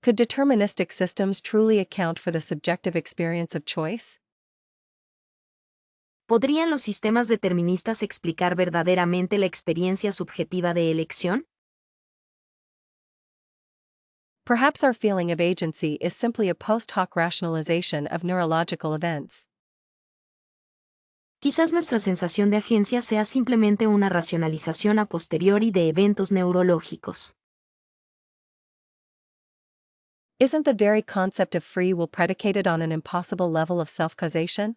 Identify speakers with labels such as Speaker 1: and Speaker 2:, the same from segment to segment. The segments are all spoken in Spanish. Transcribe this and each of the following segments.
Speaker 1: Could deterministic systems truly account for the subjective experience of choice?
Speaker 2: ¿Podrían los sistemas deterministas explicar verdaderamente la experiencia subjetiva de elección?
Speaker 1: Perhaps our feeling of agency is simply a post hoc rationalization of neurological events.
Speaker 2: Quizás nuestra sensación de agencia sea simplemente una racionalización a posteriori de eventos neurológicos.
Speaker 1: Isn't the very concept of free will predicated on an impossible level of self-causation?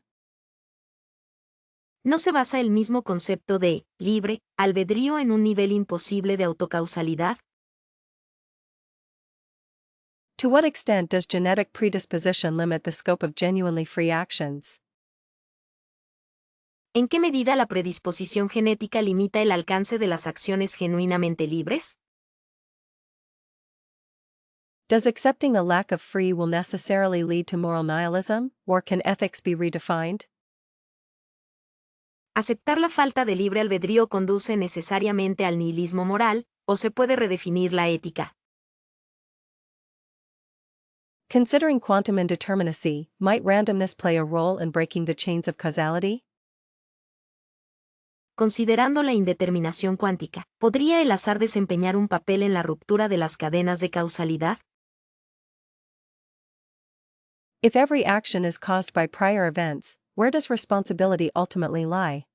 Speaker 2: ¿No se basa el mismo concepto de libre albedrío en un nivel imposible de autocausalidad?
Speaker 1: To what extent does genetic predisposition limit the scope of genuinely free actions?
Speaker 2: ¿En qué medida la predisposición genética limita el alcance de las acciones genuinamente libres?
Speaker 1: Does accepting a lack of free will necessarily lead to moral nihilism, or can ethics be redefined?
Speaker 2: ¿Aceptar la falta de libre albedrío conduce necesariamente al nihilismo moral, o se puede redefinir la ética?
Speaker 1: Considering quantum indeterminacy, might randomness play a role in breaking the chains of causality?
Speaker 2: Considerando la indeterminación cuántica, ¿podría el azar desempeñar un papel en la ruptura de las cadenas de causalidad?
Speaker 1: If every action is caused by prior events, where does responsibility ultimately lie?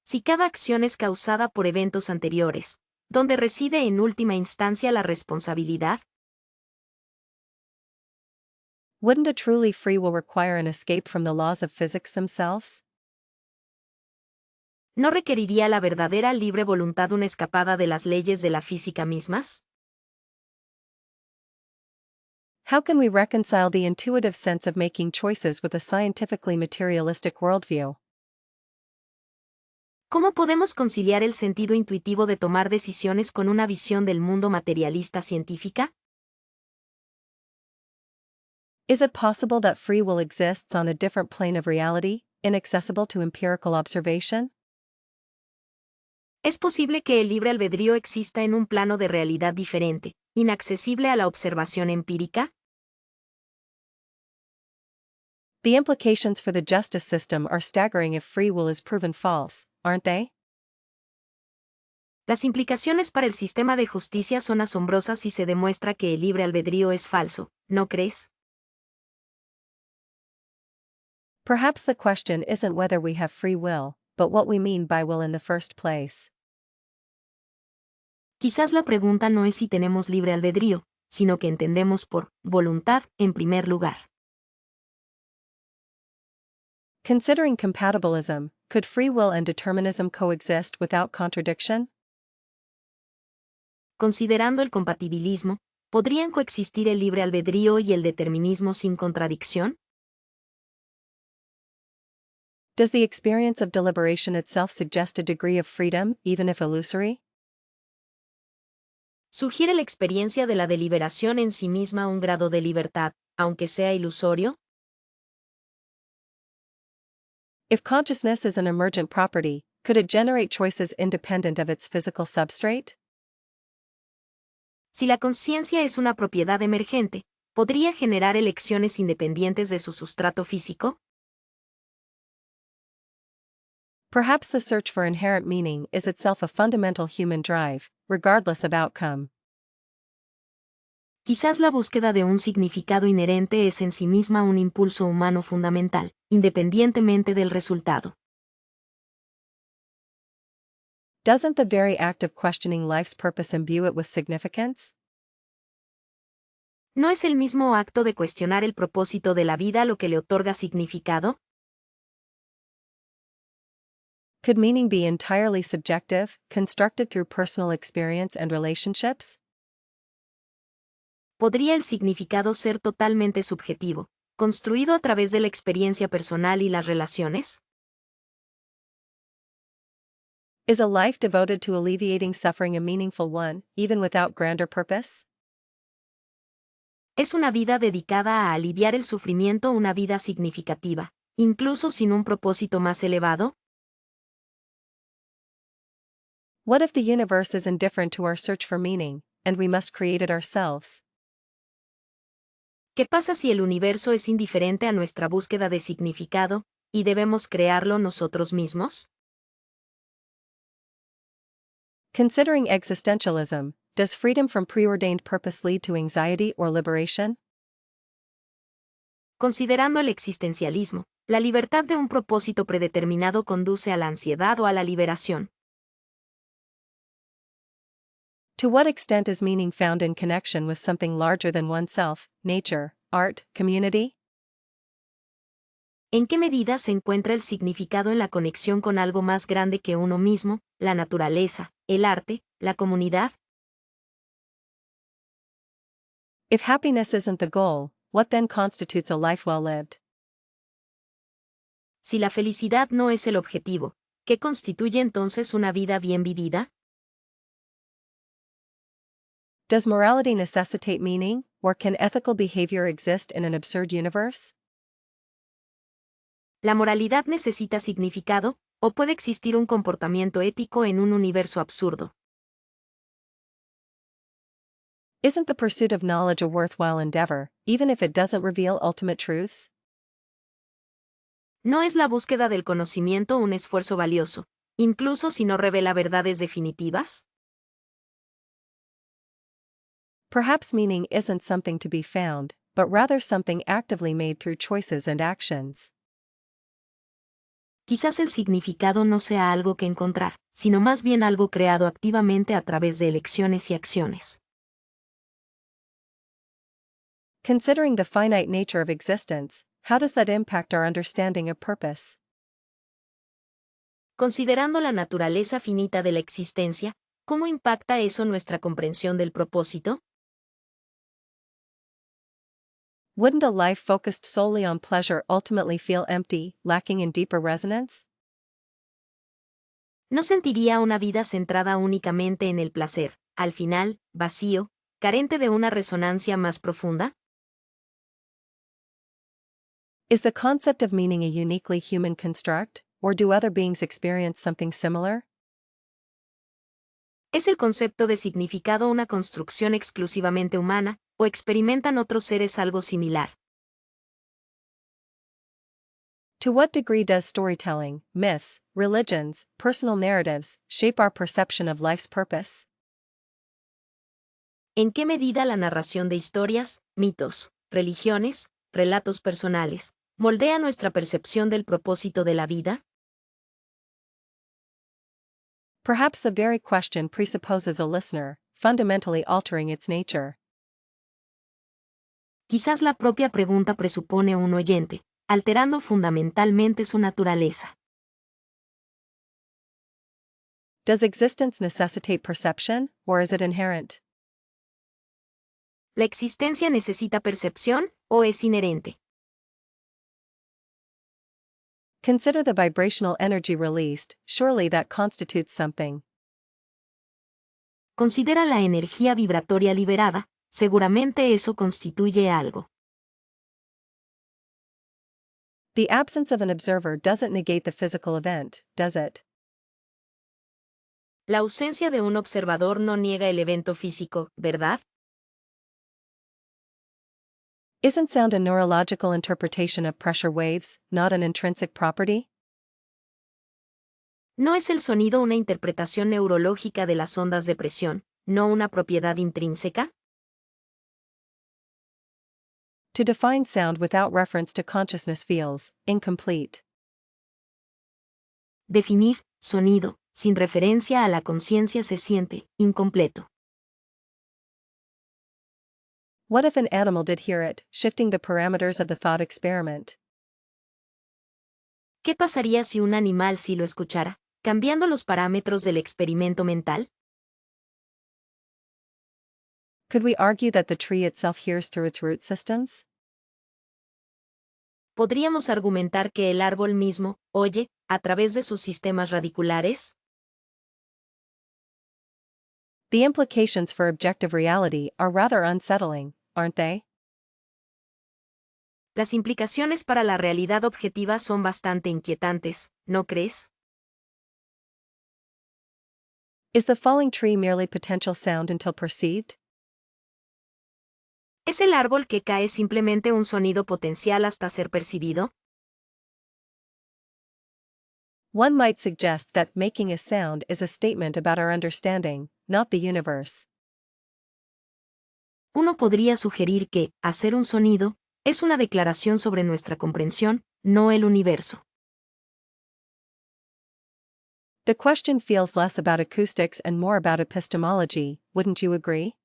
Speaker 2: Si cada acción es causada por eventos anteriores, ¿dónde reside en última instancia la responsabilidad?
Speaker 1: Wouldn't a truly free will require an escape from the laws of physics themselves?
Speaker 2: ¿No requeriría la verdadera libre voluntad una escapada de las leyes de la física mismas?
Speaker 1: How can we reconcile the intuitive sense of making choices with a scientifically materialistic worldview?
Speaker 2: ¿Cómo podemos conciliar el sentido intuitivo de tomar decisiones con una visión del mundo materialista científica?
Speaker 1: Is it possible that free will exists on a different plane of reality, inaccessible to empirical observation?
Speaker 2: ¿Es posible que el libre albedrío exista en un plano de realidad diferente, inaccesible a la observación empírica?
Speaker 1: The implications for the justice system are staggering if free will is proven false, aren't they?
Speaker 2: Las implicaciones para el sistema de justicia son asombrosas si se demuestra que el libre albedrío es falso, ¿no crees?
Speaker 1: Perhaps the question isn't whether we have free will, but what we mean by will in the first place.
Speaker 2: Quizás la pregunta no es si tenemos libre albedrío, sino que entendemos por voluntad en primer lugar.
Speaker 1: Considering compatibilism, could free will and determinism coexist without contradiction?
Speaker 2: Considerando el compatibilismo, ¿podrían coexistir el libre albedrío y el determinismo sin contradicción?
Speaker 1: Does the experience of deliberation itself suggest a degree of freedom, even if illusory?
Speaker 2: ¿Sugiere la experiencia de la deliberación en sí misma un grado de libertad, aunque sea ilusorio?
Speaker 1: If consciousness is an emergent property, could it generate choices independent of its physical substrate?
Speaker 2: Si la conciencia es una propiedad emergente, ¿podría generar elecciones independientes de su sustrato físico?
Speaker 1: Perhaps the search for inherent meaning is itself a fundamental human drive, regardless of outcome.
Speaker 2: Quizás la búsqueda de un significado inherente es en sí misma un impulso humano fundamental, independientemente del resultado.
Speaker 1: Doesn't the very act of questioning life's purpose imbue it with significance?
Speaker 2: ¿No es el mismo acto de cuestionar el propósito de la vida lo que le otorga significado?
Speaker 1: Could meaning be entirely subjective, constructed through personal experience and relationships?
Speaker 2: ¿Podría el significado ser totalmente subjetivo, construido a través de la experiencia personal y las relaciones?
Speaker 1: Is a life devoted to alleviating suffering a meaningful one, even without grander purpose?
Speaker 2: ¿Es una vida dedicada a aliviar el sufrimiento una vida significativa, incluso sin un propósito más elevado?
Speaker 1: What if the universe is indifferent to our search for meaning, and we must create it ourselves.
Speaker 2: ¿Qué pasa si el universo es indiferente a nuestra búsqueda de significado, y debemos crearlo nosotros mismos?
Speaker 1: Considering existentialism, does freedom from preordained purpose lead to anxiety or liberation?
Speaker 2: Considerando el existencialismo, la libertad de un propósito predeterminado conduce a la ansiedad o a la liberación.
Speaker 1: To what extent is meaning found in connection with something larger than oneself, nature, art, community?
Speaker 2: ¿En qué medida se encuentra el significado en la conexión con algo más grande que uno mismo, la naturaleza, el arte, la comunidad?
Speaker 1: If happiness isn't the goal, what then constitutes a life well lived?
Speaker 2: Si la felicidad no es el objetivo, ¿qué constituye entonces una vida bien vivida?
Speaker 1: Does morality necessitate meaning, or can ethical behavior exist in an absurd universe?
Speaker 2: ¿La moralidad necesita significado, o puede existir un comportamiento ético en un universo absurdo?
Speaker 1: Isn't the pursuit of knowledge a worthwhile endeavor, even if it doesn't reveal ultimate truths?
Speaker 2: ¿No es la búsqueda del conocimiento un esfuerzo valioso, incluso si no revela verdades definitivas?
Speaker 1: Perhaps meaning isn't something to be found, but rather something actively made through choices and actions.
Speaker 2: Quizás el significado no sea algo que encontrar, sino más bien algo creado activamente a través de elecciones y acciones.
Speaker 1: Considering the finite nature of existence, how does that impact our understanding of purpose?
Speaker 2: Considerando la naturaleza finita de la existencia, ¿cómo impacta eso nuestra comprensión del propósito?
Speaker 1: Wouldn't a life focused solely on pleasure ultimately feel empty, lacking in deeper resonance?
Speaker 2: ¿No sentiría una vida centrada únicamente en el placer, al final, vacío, carente de una resonancia más profunda?
Speaker 1: Is the concept of meaning a uniquely human construct, or do other beings experience something similar?
Speaker 2: ¿Es el concepto de significado una construcción exclusivamente humana, o experimentan otros seres algo similar?
Speaker 1: To what degree does storytelling, myths, religions, personal narratives shape our perception of life's purpose?
Speaker 2: ¿En qué medida la narración de historias, mitos, religiones, relatos personales, moldea nuestra percepción del propósito de la vida?
Speaker 1: Perhaps the very question presupposes a listener, fundamentally altering its nature.
Speaker 2: Quizás la propia pregunta presupone un oyente, alterando fundamentalmente su naturaleza.
Speaker 1: Does existence necessitate perception, or is it inherent?
Speaker 2: ¿La existencia necesita percepción, o es inherente?
Speaker 1: Consider the vibrational energy released, surely that constitutes something.
Speaker 2: Considera la energía vibratoria liberada, seguramente eso constituye algo.
Speaker 1: The absence of an observer doesn't negate the physical event, does it?
Speaker 2: La ausencia de un observador no niega el evento físico, ¿verdad?
Speaker 1: Isn't sound a neurological interpretation of pressure waves, not an intrinsic property?
Speaker 2: ¿No es el sonido una interpretación neurológica de las ondas de presión, no una propiedad intrínseca?
Speaker 1: To define sound without reference to consciousness feels incomplete.
Speaker 2: Definir sonido sin referencia a la conciencia se siente incompleto.
Speaker 1: What if an animal did hear it, shifting the parameters of the thought experiment?
Speaker 2: ¿Qué pasaría si un animal sí lo escuchara, cambiando los parámetros del experimento mental?
Speaker 1: Could we argue that the tree itself hears through its root systems?
Speaker 2: ¿Podríamos argumentar que el árbol mismo oye a través de sus sistemas radiculares?
Speaker 1: The implications for objective reality are rather unsettling, aren't they?
Speaker 2: Las implicaciones para la realidad objetiva son bastante inquietantes, ¿no crees?
Speaker 1: Is the falling tree merely potential sound until perceived,
Speaker 2: ¿Es el árbol que cae simplemente un sonido potencial hasta ser percibido?
Speaker 1: One might suggest that making a sound is a statement about our understanding, not the universe.
Speaker 2: Uno podría sugerir que, hacer un sonido, es una declaración sobre nuestra comprensión, no el universo.
Speaker 1: The question feels less about acoustics and more about epistemology, wouldn't you agree?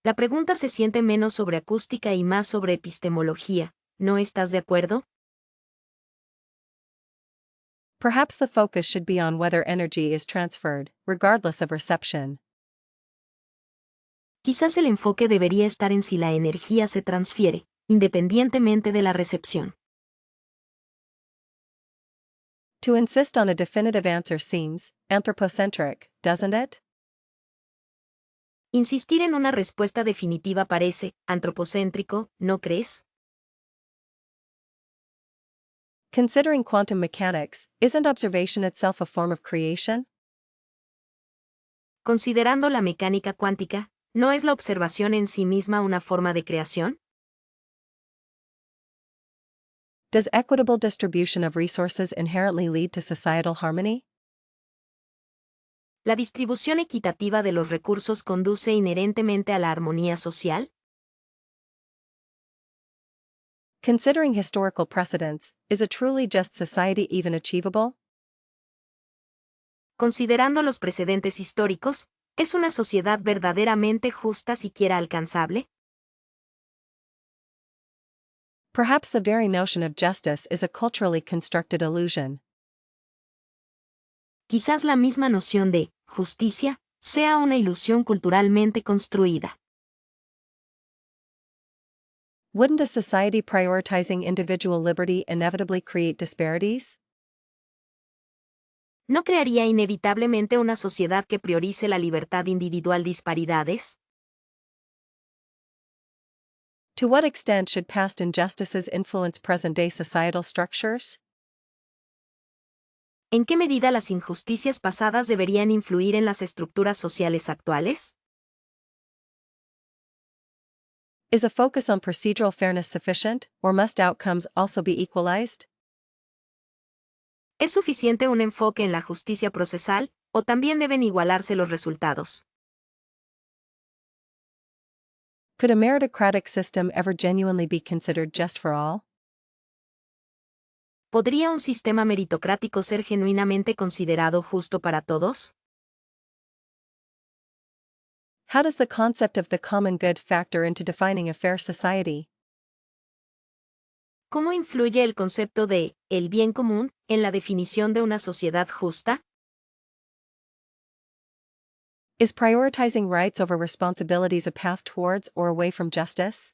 Speaker 2: La pregunta se siente menos sobre acústica y más sobre epistemología, ¿no estás de acuerdo?
Speaker 1: Perhaps the focus should be on whether energy is transferred, regardless of reception.
Speaker 2: Quizás el enfoque debería estar en si la energía se transfiere, independientemente de la recepción.
Speaker 1: To insist on a definitive answer seems anthropocentric, doesn't it?
Speaker 2: Insistir en una respuesta definitiva parece antropocéntrico, ¿no crees?
Speaker 1: Considering quantum mechanics, isn't observation itself a form of creation?
Speaker 2: Considerando la mecánica cuántica, ¿no es la observación en sí misma una forma de creación?
Speaker 1: Does equitable distribution of resources inherently lead to societal harmony?
Speaker 2: ¿La distribución equitativa de los recursos conduce inherentemente a la armonía social?
Speaker 1: Considering historical precedents, is a truly just society even achievable?
Speaker 2: Considerando los precedentes históricos, ¿es una sociedad verdaderamente justa siquiera alcanzable?
Speaker 1: Perhaps the very notion of justice is a culturally constructed illusion.
Speaker 2: Quizás la misma noción de justicia sea una ilusión culturalmente construida.
Speaker 1: Wouldn't a society prioritizing individual liberty inevitably create disparities?
Speaker 2: ¿No crearía inevitablemente una sociedad que priorice la libertad individual disparidades?
Speaker 1: To what extent should past injustices influence present-day societal structures?
Speaker 2: ¿En qué medida las injusticias pasadas deberían influir en las estructuras sociales actuales?
Speaker 1: Is a focus on procedural fairness sufficient, or must outcomes also be equalized?
Speaker 2: ¿Es suficiente un enfoque en la justicia procesal, o también deben igualarse los resultados?
Speaker 1: Could a meritocratic system ever genuinely be considered just for all?
Speaker 2: ¿Podría un sistema meritocrático ser genuinamente considerado justo para todos?
Speaker 1: How does the concept of the common good factor into defining a fair society?
Speaker 2: ¿Cómo influye el concepto de el bien común en la definición de una sociedad justa?
Speaker 1: Is prioritizing rights over responsibilities a path towards or away from justice?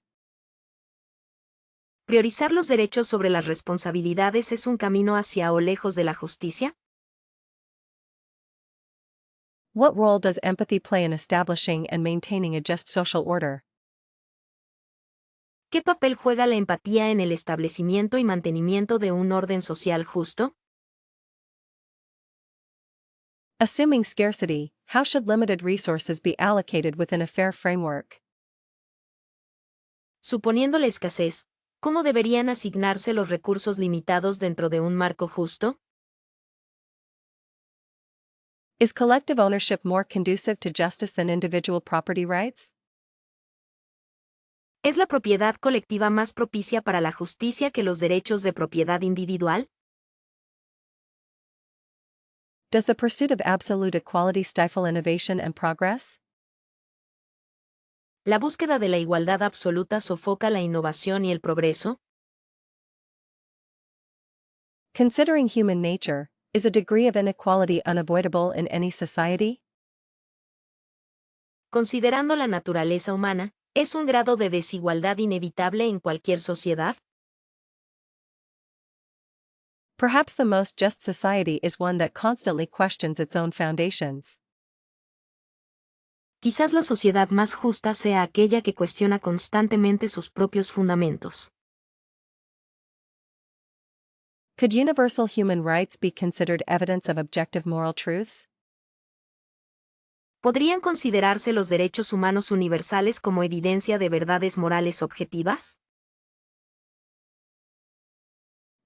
Speaker 2: ¿Priorizar los derechos sobre las responsabilidades es un camino hacia o lejos de la justicia?
Speaker 1: What role does empathy play in establishing and maintaining a just social order?
Speaker 2: ¿Qué papel juega la empatía en el establecimiento y mantenimiento de un orden social justo?
Speaker 1: Assuming scarcity, how should limited resources be allocated within a fair framework?
Speaker 2: Suponiendo la escasez, ¿cómo deberían asignarse los recursos limitados dentro de un marco justo?
Speaker 1: Is collective ownership more conducive to justice than individual property rights?
Speaker 2: ¿Es la propiedad colectiva más propicia para la justicia que los derechos de propiedad individual?
Speaker 1: Does the pursuit of absolute equality stifle innovation and progress?
Speaker 2: ¿La búsqueda de la igualdad absoluta sofoca la innovación y el progreso?
Speaker 1: Considering human nature, is a degree of inequality unavoidable in any society?
Speaker 2: Considerando la naturaleza humana, ¿es un grado de desigualdad inevitable en cualquier sociedad?
Speaker 1: Perhaps the most just society is one that constantly questions its own foundations.
Speaker 2: Quizás la sociedad más justa sea aquella que cuestiona constantemente sus propios fundamentos.
Speaker 1: Could universal human rights be considered evidence of objective moral truths?
Speaker 2: ¿Podrían considerarse los derechos humanos universales como evidencia de verdades morales objetivas?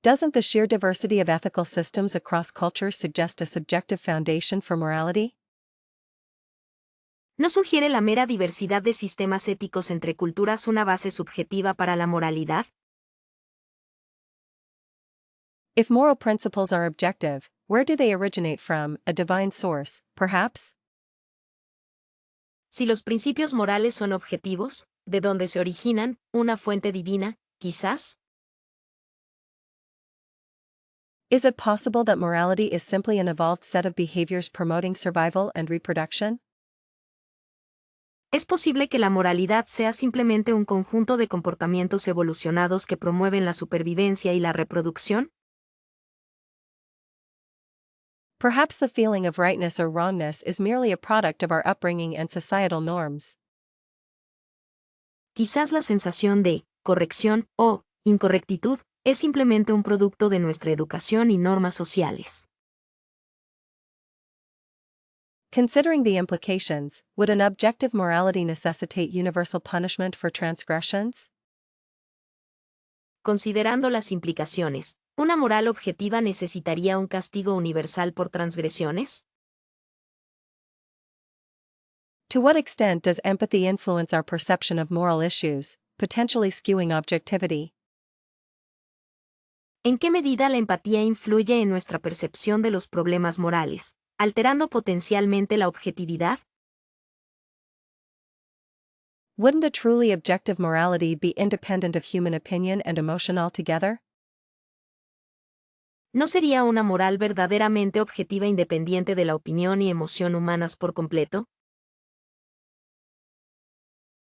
Speaker 1: Doesn't the sheer diversity of ethical systems across cultures suggest a subjective foundation for morality?
Speaker 2: ¿No sugiere la mera diversidad de sistemas éticos entre culturas una base subjetiva para la moralidad?
Speaker 1: If moral principles are objective, where do they originate from? A divine source, perhaps?
Speaker 2: Si los principios morales son objetivos, ¿de dónde se originan? ¿Una fuente divina, quizás?
Speaker 1: Is it possible that morality is simply an evolved set of behaviors promoting survival and reproduction?
Speaker 2: ¿Es posible que la moralidad sea simplemente un conjunto de comportamientos evolucionados que promueven la supervivencia y la reproducción?
Speaker 1: Perhaps the feeling of rightness or wrongness is merely a product of our upbringing and societal norms.
Speaker 2: Quizás la sensación de corrección o incorrectitud es simplemente un producto de nuestra educación y normas sociales.
Speaker 1: Considering the implications, would an objective morality necessitate universal punishment for transgressions?
Speaker 2: Considerando las implicaciones, ¿una moral objetiva necesitaría un castigo universal por transgresiones?
Speaker 1: To what extent does empathy influence our perception of moral issues, potentially skewing objectivity?
Speaker 2: ¿En qué medida la empatía influye en nuestra percepción de los problemas morales, alterando potencialmente la objetividad?
Speaker 1: Wouldn't a truly objective morality be independent of human opinion and emotion altogether?
Speaker 2: ¿No sería una moral verdaderamente objetiva independiente de la opinión y emoción humanas por completo?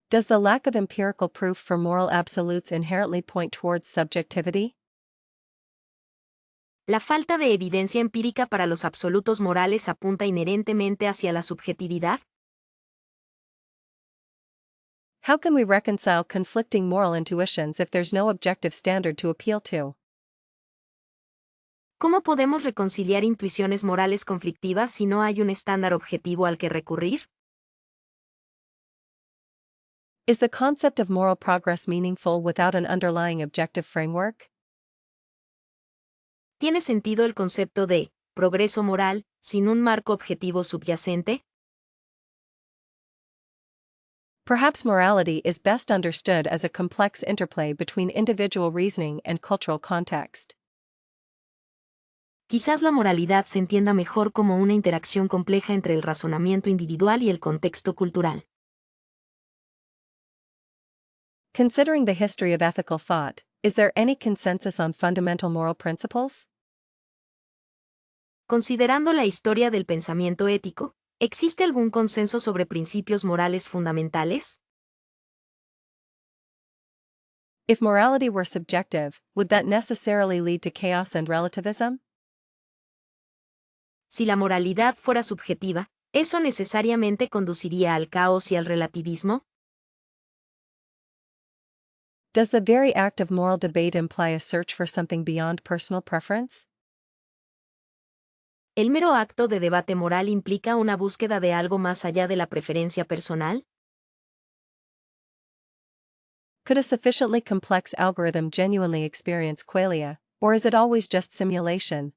Speaker 1: Does the lack of empirical proof for moral absolutes inherently point towards subjectivity?
Speaker 2: La falta de evidencia empírica para los absolutos morales apunta inherentemente hacia la subjetividad.
Speaker 1: How can we reconcile conflicting moral intuitions if there's no objective standard to appeal to?
Speaker 2: ¿Cómo podemos reconciliar intuiciones morales conflictivas si no hay un estándar objetivo al que recurrir?
Speaker 1: Is the concept of moral progress meaningful without an underlying objective framework?
Speaker 2: ¿Tiene sentido el concepto de progreso moral sin un marco objetivo subyacente?
Speaker 1: Perhaps morality is best understood as a complex interplay between individual reasoning and cultural context.
Speaker 2: Quizás la moralidad se entienda mejor como una interacción compleja entre el razonamiento individual y el contexto cultural.
Speaker 1: Considering the history of ethical thought, is there any consensus on fundamental moral principles?
Speaker 2: Considerando la historia del pensamiento ético, ¿existe algún consenso sobre principios morales fundamentales?
Speaker 1: If morality were subjective, would that necessarily lead to chaos and relativism?
Speaker 2: Si la moralidad fuera subjetiva, ¿eso necesariamente conduciría al caos y al relativismo?
Speaker 1: Does the very act of moral debate imply a search for something beyond personal preference?
Speaker 2: ¿El mero acto de debate moral implica una búsqueda de algo más allá de la preferencia personal?
Speaker 1: Could a sufficiently complex algorithm genuinely experience qualia, or is it always just simulation?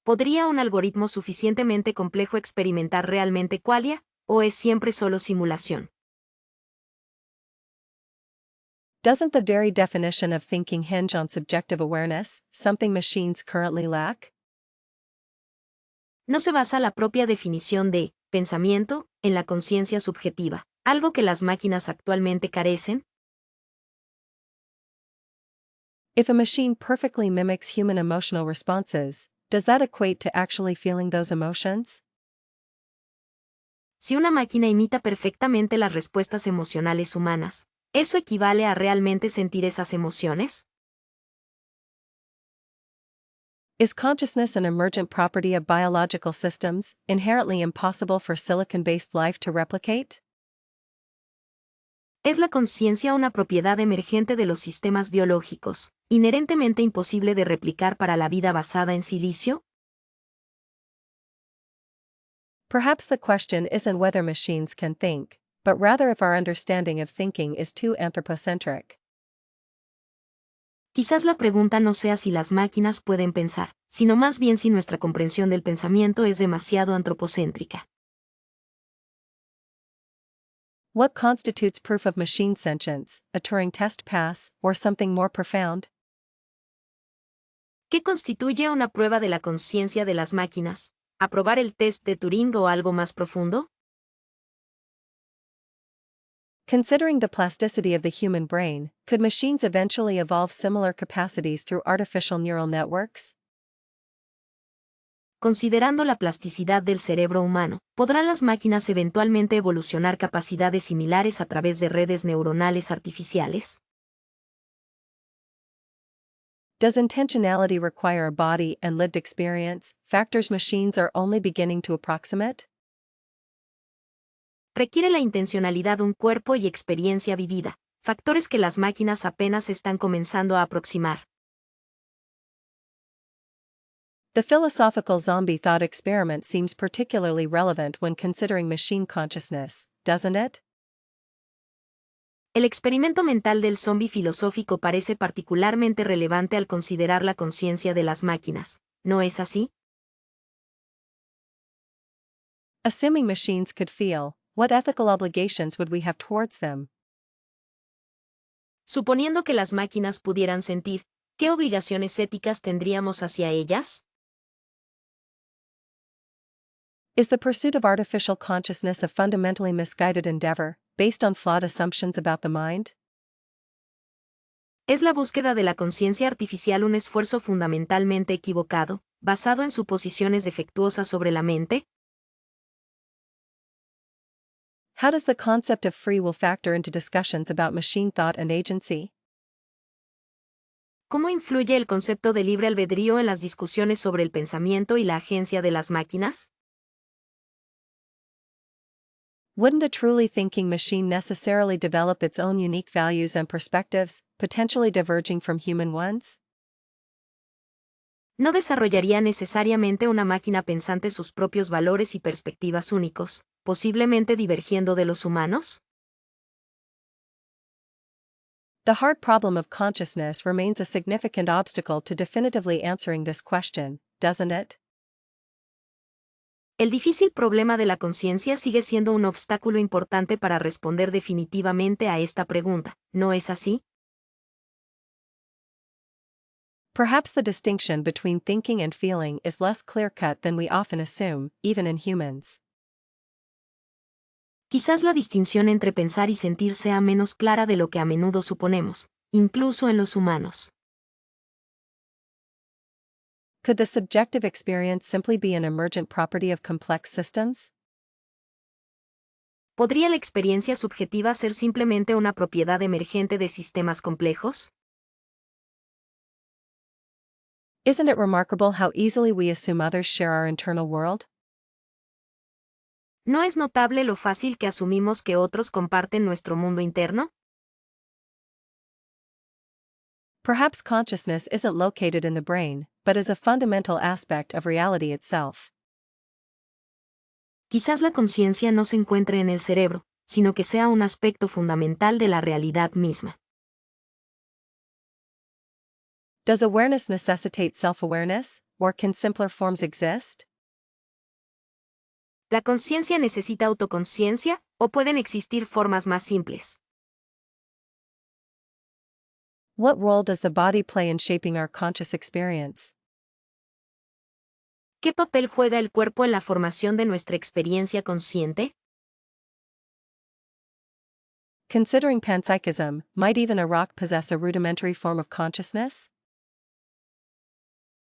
Speaker 2: ¿Podría un algoritmo suficientemente complejo experimentar realmente qualia, o es siempre solo simulación?
Speaker 1: Doesn't the very definition of thinking hinge on subjective awareness, something machines currently lack?
Speaker 2: ¿No se basa la propia definición de pensamiento en la conciencia subjetiva, algo que las máquinas actualmente carecen?
Speaker 1: If a machine perfectly mimics human emotional responses, does that equate to actually feeling those emotions?
Speaker 2: Si una máquina imita perfectamente las respuestas emocionales humanas, ¿eso equivale a realmente sentir esas emociones?
Speaker 1: Is consciousness an emergent property of biological systems, inherently impossible for silicon-based life to replicate?
Speaker 2: ¿Es la conciencia una propiedad emergente de los sistemas biológicos, inherentemente imposible de replicar para la vida basada en silicio?
Speaker 1: Perhaps the question isn't whether machines can think, but rather if our understanding of thinking is too anthropocentric.
Speaker 2: Quizás la pregunta no sea si las máquinas pueden pensar, sino más bien si nuestra comprensión del pensamiento es demasiado antropocéntrica.
Speaker 1: What constitutes proof of machine sentience, a Turing test pass, or something more profound?
Speaker 2: ¿Qué constituye una prueba de la conciencia de las máquinas? ¿Aprobar el test de Turing o algo más profundo?
Speaker 1: Considering the plasticity of the human brain, could machines eventually evolve similar capacities through artificial neural networks?
Speaker 2: Considerando la plasticidad del cerebro humano, ¿podrán las máquinas eventualmente evolucionar capacidades similares a través de redes neuronales artificiales?
Speaker 1: Does intentionality require a body and lived experience, factors machines are only beginning to approximate?
Speaker 2: Requiere la intencionalidad un cuerpo y experiencia vivida, factores que las máquinas apenas están comenzando a aproximar.
Speaker 1: The philosophical zombie thought experiment seems particularly relevant when considering machine consciousness, doesn't it?
Speaker 2: El experimento mental del zombi filosófico parece particularmente relevante al considerar la conciencia de las máquinas, ¿no es así?
Speaker 1: Assuming machines could feel, what ethical obligations would we have towards them?
Speaker 2: Suponiendo que las máquinas pudieran sentir, ¿qué obligaciones éticas tendríamos hacia ellas?
Speaker 1: Is the pursuit of artificial consciousness a fundamentally misguided endeavor, based on flawed assumptions about the mind?
Speaker 2: ¿Es la búsqueda de la conciencia artificial un esfuerzo fundamentalmente equivocado, basado en suposiciones defectuosas sobre la mente?
Speaker 1: How does the concept of free will factor into discussions about machine thought and agency?
Speaker 2: ¿Cómo influye el concepto de libre albedrío en las discusiones sobre el pensamiento y la agencia de las máquinas?
Speaker 1: Wouldn't a truly thinking machine necessarily develop its own unique values and perspectives, potentially diverging from human ones?
Speaker 2: ¿No desarrollaría necesariamente una máquina pensante sus propios valores y perspectivas únicos, posiblemente divergiendo de los humanos?
Speaker 1: The hard problem of consciousness remains a significant obstacle to definitively answering this question, doesn't it?
Speaker 2: El difícil problema de la conciencia sigue siendo un obstáculo importante para responder definitivamente a esta pregunta, ¿no es así?
Speaker 1: Perhaps the distinction between thinking and feeling is less clear-cut than we often assume, even in humans.
Speaker 2: Quizás la distinción entre pensar y sentir sea menos clara de lo que a menudo suponemos, incluso en los humanos.
Speaker 1: Could the subjective experience simply be an emergent property of complex systems?
Speaker 2: ¿Podría la experiencia subjetiva ser simplemente una propiedad emergente de sistemas complejos?
Speaker 1: Isn't it remarkable how easily we assume others share our internal world?
Speaker 2: ¿No es notable lo fácil que asumimos que otros comparten nuestro mundo interno?
Speaker 1: Perhaps consciousness isn't located in the brain, but is a fundamental aspect of reality itself.
Speaker 2: Quizás la conciencia no se encuentre en el cerebro, sino que sea un aspecto fundamental de la realidad misma.
Speaker 1: Does awareness necessitate self-awareness, or can simpler forms exist?
Speaker 2: ¿La conciencia necesita autoconciencia, o pueden existir formas más simples?
Speaker 1: What role does the body play in shaping our conscious experience?
Speaker 2: ¿Qué papel juega el cuerpo en la formación de nuestra experiencia consciente?
Speaker 1: Considering panpsychism, might even a rock possess a rudimentary form of consciousness?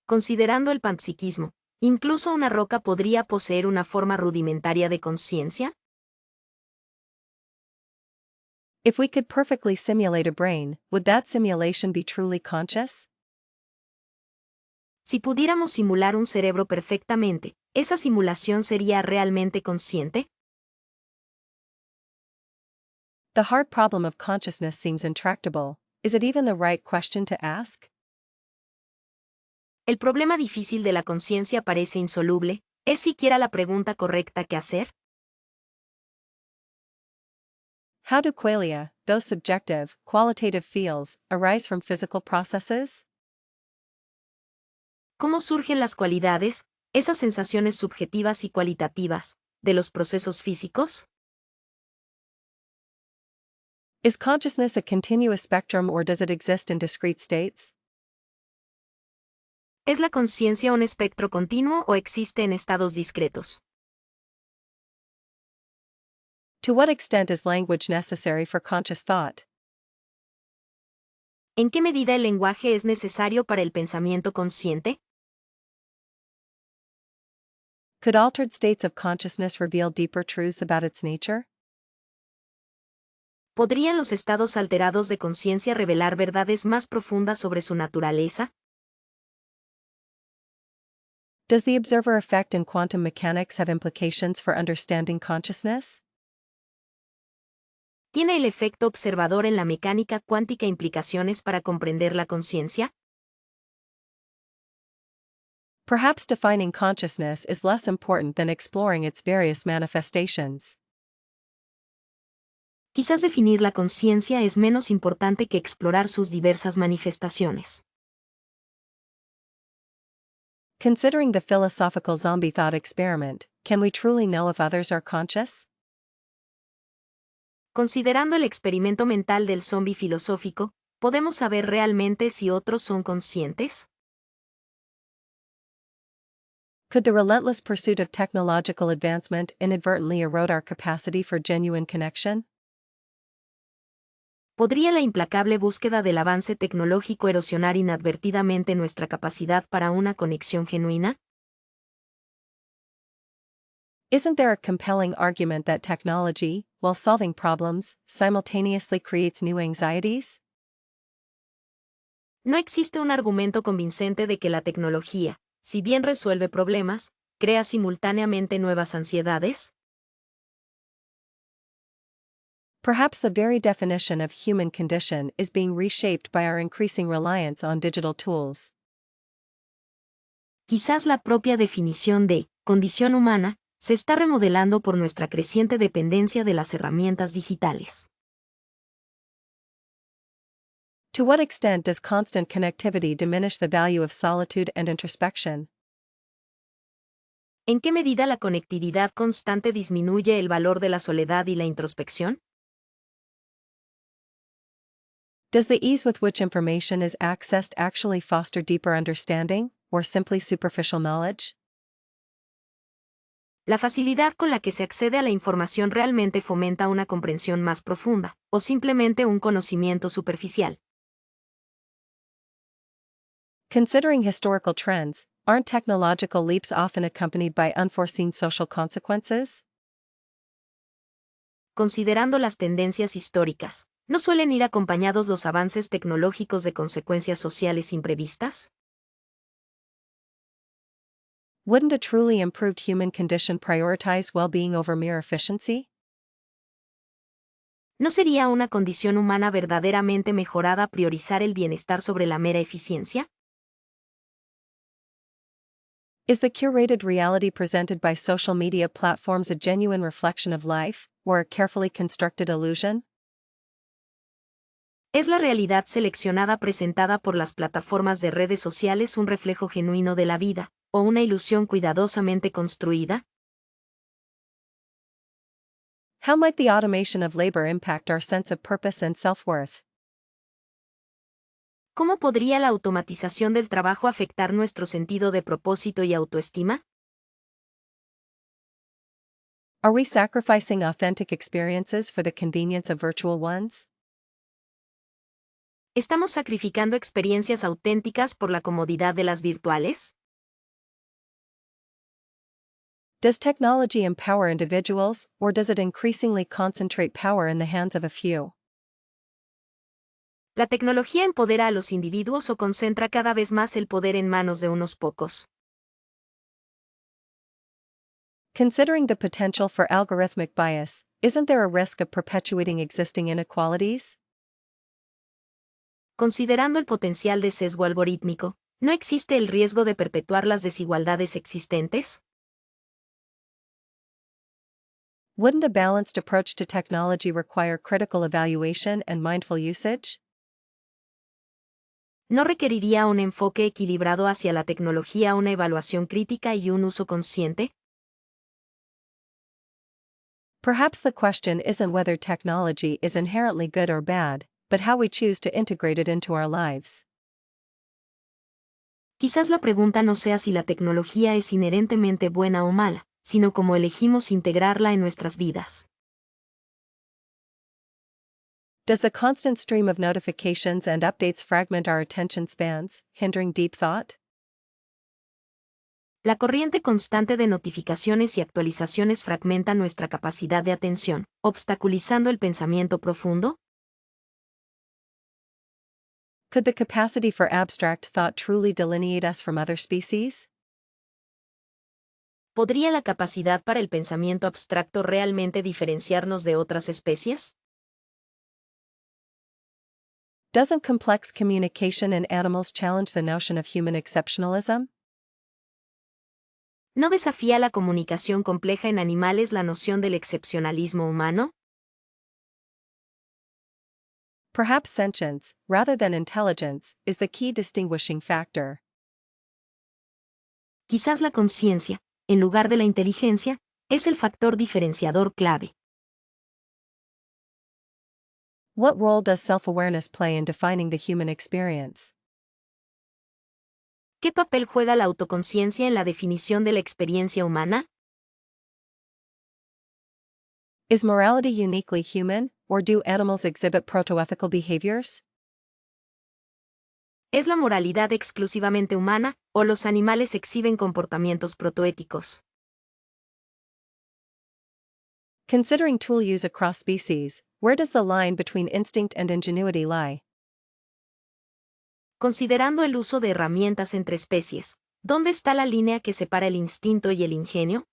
Speaker 2: Considerando el panpsiquismo, ¿incluso una roca podría poseer una forma rudimentaria de conciencia?
Speaker 1: If we could perfectly simulate a brain, would that simulation be truly conscious?
Speaker 2: Si pudiéramos simular un cerebro perfectamente, ¿esa simulación sería realmente consciente?
Speaker 1: The hard problem of consciousness seems intractable. Is it even the right question to ask?
Speaker 2: El problema difícil de la conciencia parece insoluble. ¿Es siquiera la pregunta correcta que hacer?
Speaker 1: How do qualia, those subjective, qualitative feels, arise from physical processes?
Speaker 2: ¿Cómo surgen las cualidades, esas sensaciones subjetivas y cualitativas, de los procesos físicos?
Speaker 1: Is consciousness a continuous spectrum or does it exist in discrete states?
Speaker 2: ¿Es la conciencia un espectro continuo o existe en estados discretos?
Speaker 1: To what extent is language necessary for conscious thought?
Speaker 2: ¿En qué medida el lenguaje es necesario para el pensamiento consciente?
Speaker 1: Could altered states of consciousness reveal deeper truths about its nature?
Speaker 2: ¿Podrían los estados alterados de conciencia revelar verdades más profundas sobre su naturaleza?
Speaker 1: Does the observer effect in quantum mechanics have implications for understanding consciousness?
Speaker 2: ¿Tiene el efecto observador en la mecánica cuántica implicaciones para comprender la conciencia?
Speaker 1: Perhaps defining consciousness is less important than exploring its various manifestations.
Speaker 2: Quizás definir la conciencia es menos importante que explorar sus diversas manifestaciones.
Speaker 1: Considering the philosophical zombie thought experiment, can we truly know if others are conscious?
Speaker 2: Considerando el experimento mental del zombi filosófico, ¿podemos saber realmente si otros son conscientes?
Speaker 1: Could the relentless pursuit of technological advancement inadvertently erode our capacity for genuine connection?
Speaker 2: ¿Podría la implacable búsqueda del avance tecnológico erosionar inadvertidamente nuestra capacidad para una conexión genuina?
Speaker 1: Isn't there a compelling argument that technology, while solving problems, simultaneously creates new anxieties?
Speaker 2: No existe un argumento convincente de que la tecnología, si bien resuelve problemas, crea simultáneamente nuevas ansiedades.
Speaker 1: Perhaps the very definition of human condition is being reshaped by our increasing reliance on digital tools.
Speaker 2: Quizás la propia definición de condición humana se está remodelando por nuestra creciente dependencia de las herramientas digitales.
Speaker 1: To what extent does constant connectivity diminish the value of solitude and introspection?
Speaker 2: ¿En qué medida la conectividad constante disminuye el valor de la soledad y la introspección?
Speaker 1: Does the ease with which information is accessed actually foster deeper understanding, or simply superficial knowledge?
Speaker 2: ¿La facilidad con la que se accede a la información realmente fomenta una comprensión más profunda, o simplemente un conocimiento superficial?
Speaker 1: Considering historical trends, aren't technological leaps often accompanied by unforeseen social consequences?
Speaker 2: Considerando las tendencias históricas, ¿no suelen ir acompañados los avances tecnológicos de consecuencias sociales imprevistas?
Speaker 1: Wouldn't a truly improved human condition prioritize well-being over mere efficiency?
Speaker 2: ¿No sería una condición humana verdaderamente mejorada priorizar el bienestar sobre la mera eficiencia?
Speaker 1: Is the curated reality presented by social media platforms a genuine reflection of life, or a carefully constructed illusion?
Speaker 2: ¿Es la realidad seleccionada presentada por las plataformas de redes sociales un reflejo genuino de la vida, o una ilusión cuidadosamente construida?
Speaker 1: How might the automation of labor impact our sense of purpose and self-worth?
Speaker 2: ¿Cómo podría la automatización del trabajo afectar nuestro sentido de propósito y autoestima?
Speaker 1: Are we sacrificing authentic experiences for the convenience of virtual ones?
Speaker 2: ¿Estamos sacrificando experiencias auténticas por la comodidad de las virtuales?
Speaker 1: Does technology empower individuals, or does it increasingly concentrate power in the hands of a few?
Speaker 2: ¿La tecnología empodera a los individuos o concentra cada vez más el poder en manos de unos pocos?
Speaker 1: Considering the potential for algorithmic bias, isn't there a risk of perpetuating existing inequalities?
Speaker 2: Considerando el potencial de sesgo algorítmico, ¿no existe el riesgo de perpetuar las desigualdades existentes?
Speaker 1: Wouldn't a balanced approach to technology require critical evaluation and mindful usage?
Speaker 2: ¿No requeriría un enfoque equilibrado hacia la tecnología, una evaluación crítica y un uso consciente?
Speaker 1: Perhaps the question isn't whether technology is inherently good or bad, but how we choose to integrate it into our lives.
Speaker 2: Quizás la pregunta no sea si la tecnología es inherentemente buena o mala, sino cómo elegimos integrarla en nuestras vidas.
Speaker 1: Does the constant stream of notifications and updates fragment our attention spans, hindering deep thought?
Speaker 2: La corriente constante de notificaciones y actualizaciones fragmenta nuestra capacidad de atención, obstaculizando el pensamiento profundo.
Speaker 1: Could the capacity for abstract thought truly delineate us from other species?
Speaker 2: ¿Podría la capacidad para el pensamiento abstracto realmente diferenciarnos de otras especies?
Speaker 1: Doesn't complex communication in animals challenge the notion of human exceptionalism?
Speaker 2: ¿No desafía la comunicación compleja en animales la noción del excepcionalismo humano?
Speaker 1: Perhaps sentience, rather than intelligence, is the key distinguishing factor.
Speaker 2: Quizás la conciencia, en lugar de la inteligencia, es el factor diferenciador clave.
Speaker 1: What role does self-awareness play in defining the human experience?
Speaker 2: ¿Qué papel juega la autoconciencia en la definición de la experiencia humana?
Speaker 1: Is morality uniquely human, or do animals exhibit protoethical behaviors?
Speaker 2: ¿Es la moralidad exclusivamente humana, o los animales exhiben comportamientos protoéticos?
Speaker 1: Considering tool use across species, where does the line between instinct and ingenuity lie?
Speaker 2: Considerando el uso de herramientas entre especies, ¿dónde está la línea que separa el instinto y el ingenio?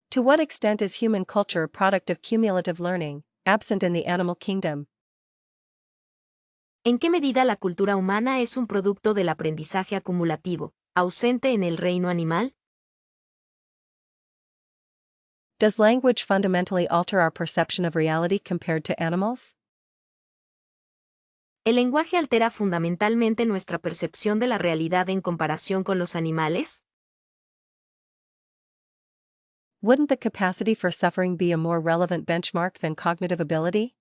Speaker 1: To what extent is human culture a product of cumulative learning, absent in the animal kingdom?
Speaker 2: ¿En qué medida la cultura humana es un producto del aprendizaje acumulativo, ausente en el reino animal?
Speaker 1: Does language fundamentally alter our perception of reality compared to animals?
Speaker 2: ¿El lenguaje altera fundamentalmente nuestra percepción de la realidad en comparación con los animales?
Speaker 1: Wouldn't the capacity for suffering be a more relevant benchmark than cognitive ability?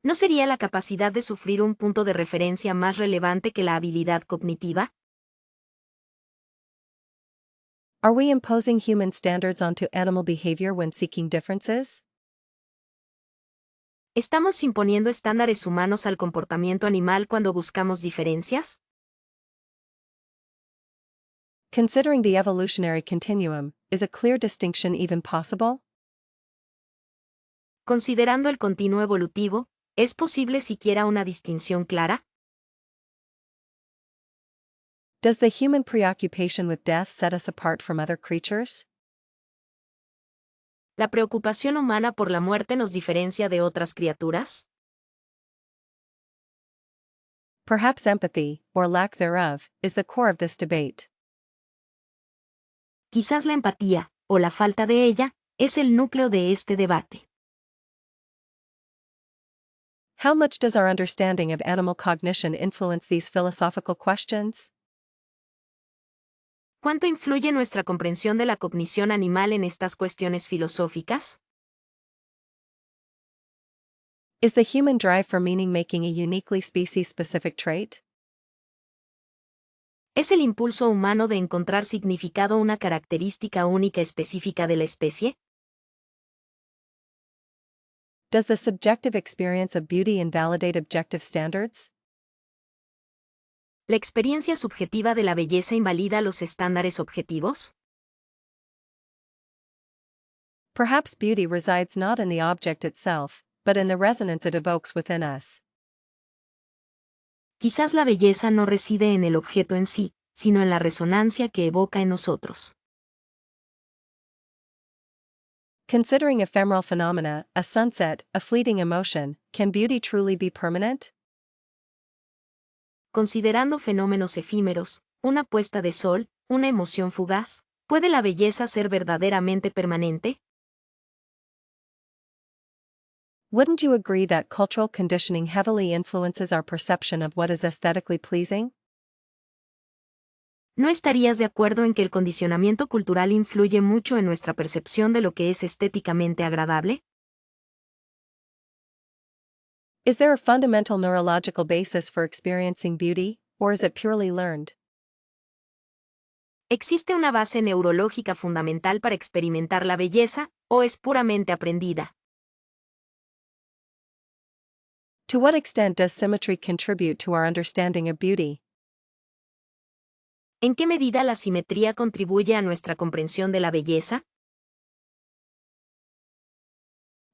Speaker 2: ¿No sería la capacidad de sufrir un punto de referencia más relevante que la habilidad cognitiva?
Speaker 1: Are we imposing human standards onto animal behavior when seeking differences?
Speaker 2: ¿Estamos imponiendo estándares humanos al comportamiento animal cuando buscamos diferencias?
Speaker 1: Considering the evolutionary continuum, is a clear distinction even possible?
Speaker 2: Considerando el continuo evolutivo, ¿es posible siquiera una distinción clara?
Speaker 1: Does the human preoccupation with death set us apart from other creatures?
Speaker 2: ¿La preocupación humana por la muerte nos diferencia de otras criaturas?
Speaker 1: Perhaps empathy, or lack thereof, is the core of this debate.
Speaker 2: Quizás la empatía, o la falta de ella, es el núcleo de este debate.
Speaker 1: How much does our understanding of animal cognition influence these philosophical questions?
Speaker 2: ¿Cuánto influye nuestra comprensión de la cognición animal en estas cuestiones filosóficas?
Speaker 1: Is the human drive for meaning-making a uniquely species-specific trait?
Speaker 2: ¿Es el impulso humano de encontrar significado una característica única específica de la especie?
Speaker 1: Does the subjective experience of beauty invalidate objective standards?
Speaker 2: ¿La experiencia subjetiva de la belleza invalida los estándares objetivos?
Speaker 1: Perhaps beauty resides not in the object itself, but in the resonance it evokes within us.
Speaker 2: Quizás la belleza no reside en el objeto en sí, sino en la resonancia que evoca en nosotros.
Speaker 1: Considering ephemeral phenomena, a sunset, a fleeting emotion, can beauty truly be permanent?
Speaker 2: Considerando fenómenos efímeros, una puesta de sol, una emoción fugaz, ¿Puede la belleza ser verdaderamente permanente?
Speaker 1: Wouldn't you agree that cultural conditioning heavily influences our perception of what is aesthetically pleasing?
Speaker 2: ¿No estarías de acuerdo en que el condicionamiento cultural influye mucho en nuestra percepción de lo que es estéticamente agradable?
Speaker 1: Is there a fundamental neurological basis for experiencing beauty, or is it purely learned?
Speaker 2: ¿Existe una base neurológica fundamental para experimentar la belleza, o es puramente aprendida?
Speaker 1: To what extent does symmetry contribute to our understanding of beauty?
Speaker 2: ¿En qué medida la simetría contribuye a nuestra comprensión de la belleza?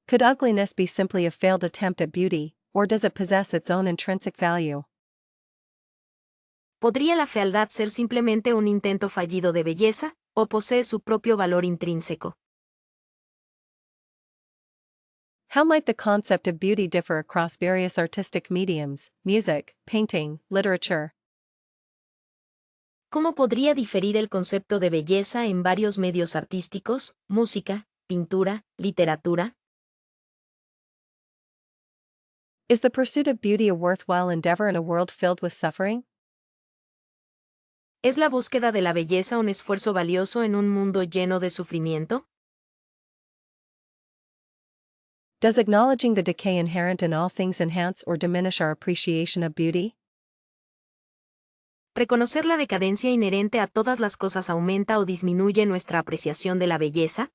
Speaker 1: Could ugliness be simply a failed attempt at beauty, or does it possess its own intrinsic value?
Speaker 2: ¿Podría la fealdad ser simplemente un intento fallido de belleza, o posee su propio valor intrínseco?
Speaker 1: How might the concept of beauty differ across various artistic mediums, music, painting, literature?
Speaker 2: ¿Cómo podría diferir el concepto de belleza en varios medios artísticos, música, pintura, literatura?
Speaker 1: Is the pursuit of beauty a worthwhile endeavor in a world filled with suffering?
Speaker 2: ¿Es la búsqueda de la belleza un esfuerzo valioso en un mundo lleno de sufrimiento?
Speaker 1: Does acknowledging the decay inherent in all things enhance or diminish our appreciation of beauty?
Speaker 2: ¿Reconocer la decadencia inherente a todas las cosas aumenta o disminuye nuestra apreciación de la belleza?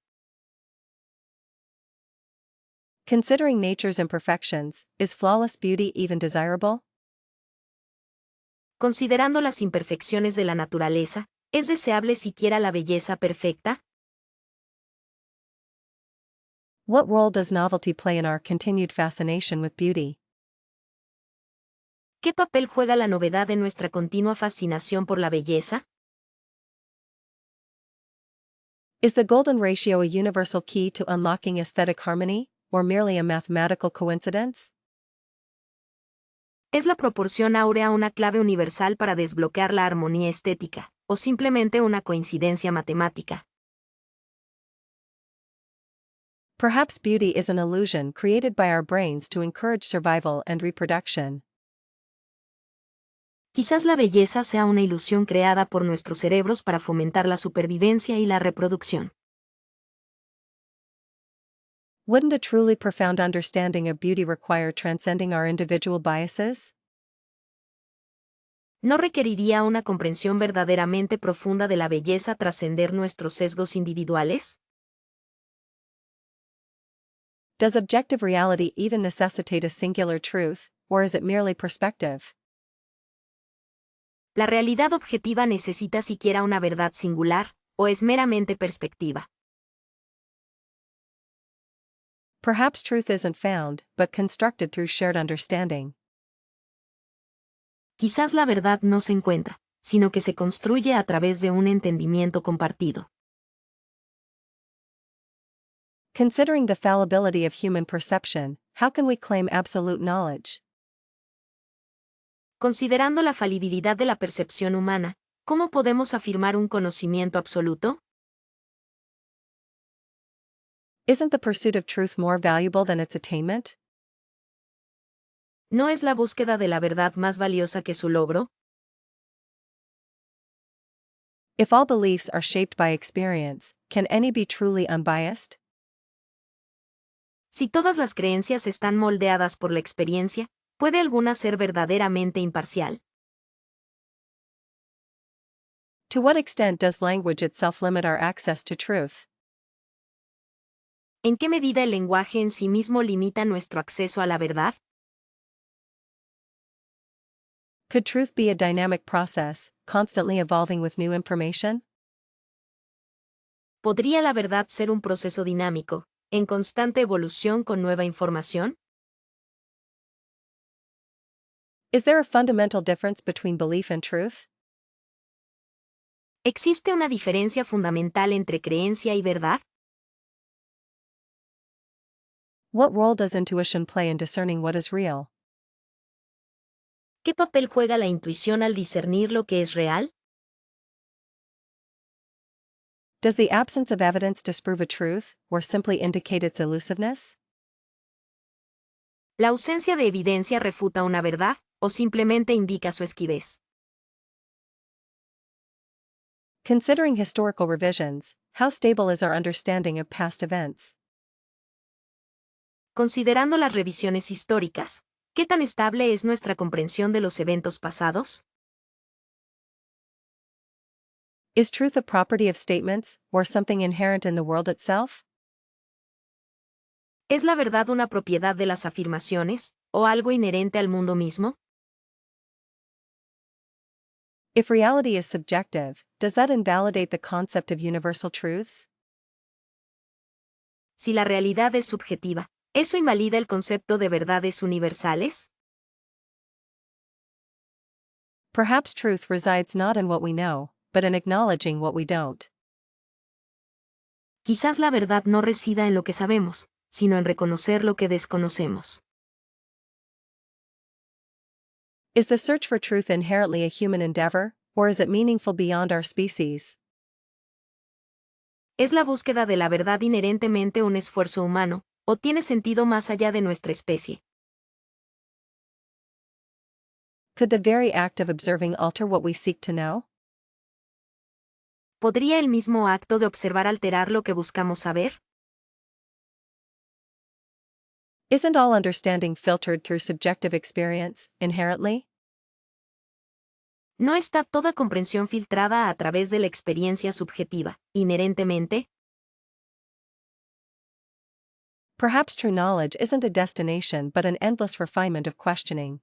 Speaker 1: Considering nature's imperfections, is flawless beauty even desirable?
Speaker 2: Considerando las imperfecciones de la naturaleza, ¿es deseable siquiera la belleza perfecta?
Speaker 1: What role does novelty play in our continued fascination with beauty?
Speaker 2: ¿Qué papel juega la novedad en nuestra continua fascinación por la belleza?
Speaker 1: Is the golden ratio a universal key to unlocking aesthetic harmony, or merely a mathematical coincidence?
Speaker 2: ¿Es la proporción áurea una clave universal para desbloquear la armonía estética, o simplemente una coincidencia matemática?
Speaker 1: Perhaps beauty is an illusion created by our brains to encourage survival and reproduction.
Speaker 2: Quizás la belleza sea una ilusión creada por nuestros cerebros para fomentar la supervivencia y la reproducción.
Speaker 1: Wouldn't a truly profound understanding of beauty require transcending our individual biases?
Speaker 2: ¿No requeriría una comprensión verdaderamente profunda de la belleza trascender nuestros sesgos individuales?
Speaker 1: Does objective reality even necessitate a singular truth, or is it merely perspective?
Speaker 2: ¿La realidad objetiva necesita siquiera una verdad singular, o es meramente perspectiva?
Speaker 1: Perhaps truth isn't found, but constructed through shared understanding.
Speaker 2: Quizás la verdad no se encuentra, sino que se construye a través de un entendimiento compartido.
Speaker 1: Considering the fallibility of human perception, how can we claim absolute knowledge?
Speaker 2: Considerando la falibilidad de la percepción humana, ¿cómo podemos afirmar un conocimiento absoluto?
Speaker 1: Isn't the pursuit of truth more valuable than its attainment?
Speaker 2: ¿No es la búsqueda de la verdad más valiosa que su logro?
Speaker 1: If all beliefs are shaped by experience, can any be truly unbiased?
Speaker 2: Si todas las creencias están moldeadas por la experiencia, ¿puede alguna ser verdaderamente imparcial?
Speaker 1: To what extent does language itself limit our access to truth?
Speaker 2: ¿En qué medida el lenguaje en sí mismo limita nuestro acceso a la verdad?
Speaker 1: Could truth be a dynamic process, constantly evolving with new information?
Speaker 2: ¿Podría la verdad ser un proceso dinámico, en constante evolución con nueva información?
Speaker 1: Is there a fundamental difference between belief and truth?
Speaker 2: ¿Existe una diferencia fundamental entre creencia y verdad?
Speaker 1: What role does intuition play in discerning what is real?
Speaker 2: ¿Qué papel juega la intuición al discernir lo que es real?
Speaker 1: Does the absence of evidence disprove a truth, or simply indicate its elusiveness?
Speaker 2: ¿La ausencia de evidencia refuta una verdad, o simplemente indica su esquivez?
Speaker 1: Considering historical revisions, how stable is our understanding of past events?
Speaker 2: Considerando las revisiones históricas, ¿qué tan estable es nuestra comprensión de los eventos pasados?
Speaker 1: Is truth a property of statements, or something inherent in the world itself?
Speaker 2: ¿Es la verdad una propiedad de las afirmaciones, o algo inherente al mundo mismo?
Speaker 1: If reality is subjective, does that invalidate the concept of universal truths?
Speaker 2: Si la realidad es subjetiva, ¿eso invalida el concepto de verdades universales?
Speaker 1: Perhaps truth resides not in what we know, but in acknowledging what we don't.
Speaker 2: Quizás la verdad no resida en lo que sabemos, sino en reconocer lo que desconocemos.
Speaker 1: Is the search for truth inherently a human endeavor, or is it meaningful beyond our species?
Speaker 2: ¿Es la búsqueda de la verdad inherentemente un esfuerzo humano, o tiene sentido más allá de nuestra especie?
Speaker 1: Could the very act of observing alter what we seek to know?
Speaker 2: ¿Podría el mismo acto de observar alterar lo que buscamos saber?
Speaker 1: Isn't all understanding filtered through subjective experience, inherently?
Speaker 2: ¿No está toda comprensión filtrada a través de la experiencia subjetiva, inherentemente?
Speaker 1: Perhaps true knowledge isn't a destination but an endless refinement of questioning.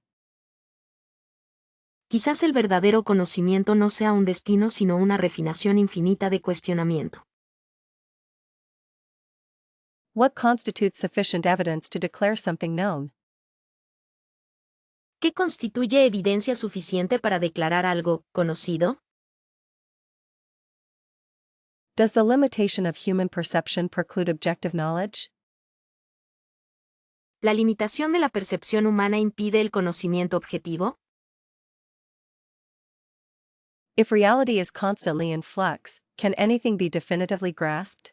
Speaker 2: Quizás el verdadero conocimiento no sea un destino sino una refinación infinita de cuestionamiento.
Speaker 1: What constitutes sufficient evidence to declare something known?
Speaker 2: ¿Qué constituye evidencia suficiente para declarar algo conocido?
Speaker 1: Does the limitation of human perception preclude objective knowledge?
Speaker 2: ¿La limitación de la percepción humana impide el conocimiento objetivo?
Speaker 1: If reality is constantly in flux, can anything be definitively grasped?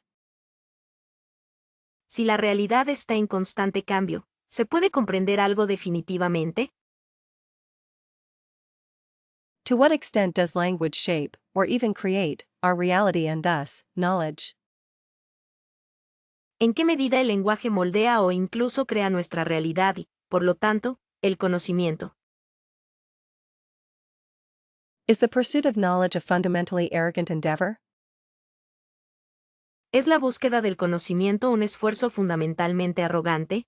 Speaker 2: Si la realidad está en constante cambio, ¿se puede comprender algo definitivamente?
Speaker 1: To what extent does language shape, or even create, our reality and thus, knowledge?
Speaker 2: ¿En qué medida el lenguaje moldea o incluso crea nuestra realidad y, por lo tanto, el conocimiento?
Speaker 1: Is the pursuit of knowledge a fundamentally arrogant endeavor?
Speaker 2: ¿Es la búsqueda del conocimiento un esfuerzo fundamentalmente arrogante?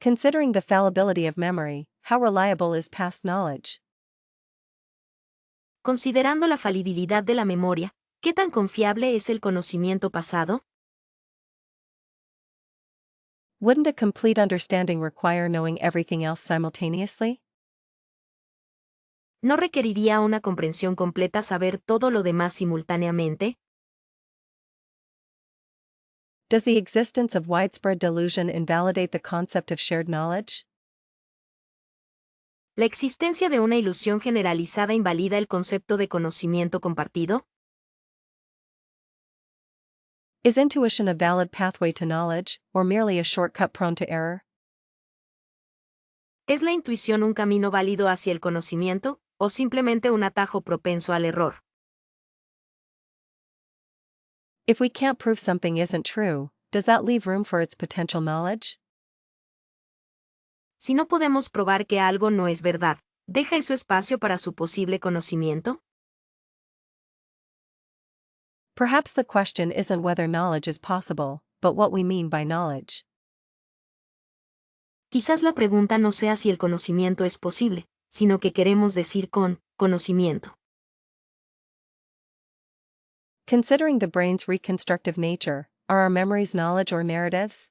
Speaker 1: Considering the fallibility of memory, how reliable is past knowledge?
Speaker 2: Considerando la falibilidad de la memoria, ¿qué tan confiable es el conocimiento pasado?
Speaker 1: Wouldn't a complete understanding require knowing everything else simultaneously?
Speaker 2: ¿No requeriría una comprensión completa saber todo lo demás simultáneamente?
Speaker 1: Does the existence of widespread delusion invalidate the concept of shared knowledge?
Speaker 2: ¿La existencia de una ilusión generalizada invalida el concepto de conocimiento compartido?
Speaker 1: Is intuition a valid pathway to knowledge, or merely a shortcut prone to error?
Speaker 2: ¿Es la intuición un camino válido hacia el conocimiento, o simplemente un atajo propenso al error?
Speaker 1: If we can't prove something isn't true, does that leave room for its potential knowledge?
Speaker 2: Si no podemos probar que algo no es verdad, ¿deja eso espacio para su posible conocimiento?
Speaker 1: Perhaps the question isn't whether knowledge is possible, but what we mean by knowledge.
Speaker 2: Quizás la pregunta no sea si el conocimiento es posible, sino que queremos decir con conocimiento.
Speaker 1: Considering the brain's reconstructive nature, are our memories knowledge or narratives?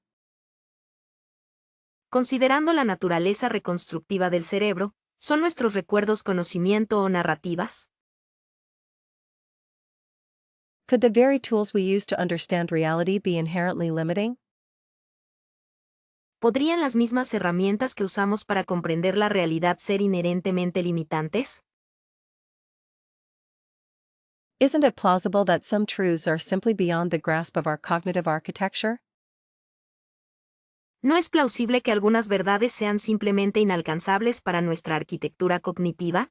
Speaker 2: Considerando la naturaleza reconstructiva del cerebro, ¿son nuestros recuerdos conocimiento o narrativas?
Speaker 1: Could the very tools we use to understand reality be inherently limiting?
Speaker 2: ¿Podrían las mismas herramientas que usamos para comprender la realidad ser inherentemente limitantes?
Speaker 1: Isn't it plausible that some truths are simply beyond the grasp of our cognitive architecture?
Speaker 2: ¿No es plausible que algunas verdades sean simplemente inalcanzables para nuestra arquitectura cognitiva?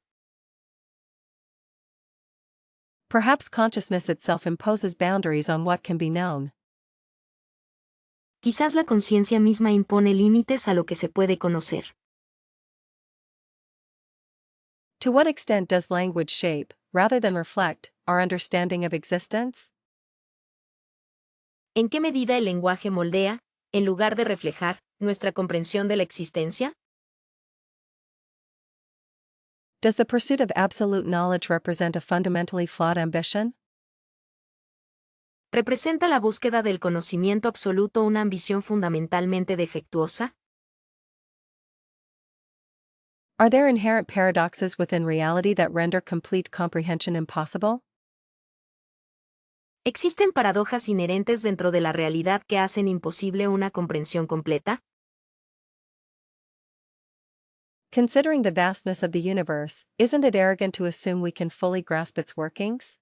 Speaker 1: Perhaps consciousness itself imposes boundaries on what can be known.
Speaker 2: Quizás la conciencia misma impone límites a lo que se puede conocer.
Speaker 1: To what extent does language shape, rather than reflect, our understanding of existence?
Speaker 2: ¿En qué medida el lenguaje moldea, en lugar de reflejar, nuestra comprensión de la existencia?
Speaker 1: Does the pursuit of absolute knowledge represent a fundamentally flawed ambition?
Speaker 2: ¿Representa la búsqueda del conocimiento absoluto una ambición fundamentalmente defectuosa?
Speaker 1: Are there inherent paradoxes within reality that render complete comprehension impossible?
Speaker 2: ¿Existen paradojas inherentes dentro de la realidad que hacen imposible una comprensión completa?
Speaker 1: Considering the vastness of the universe, isn't it arrogant to assume we can fully grasp its workings?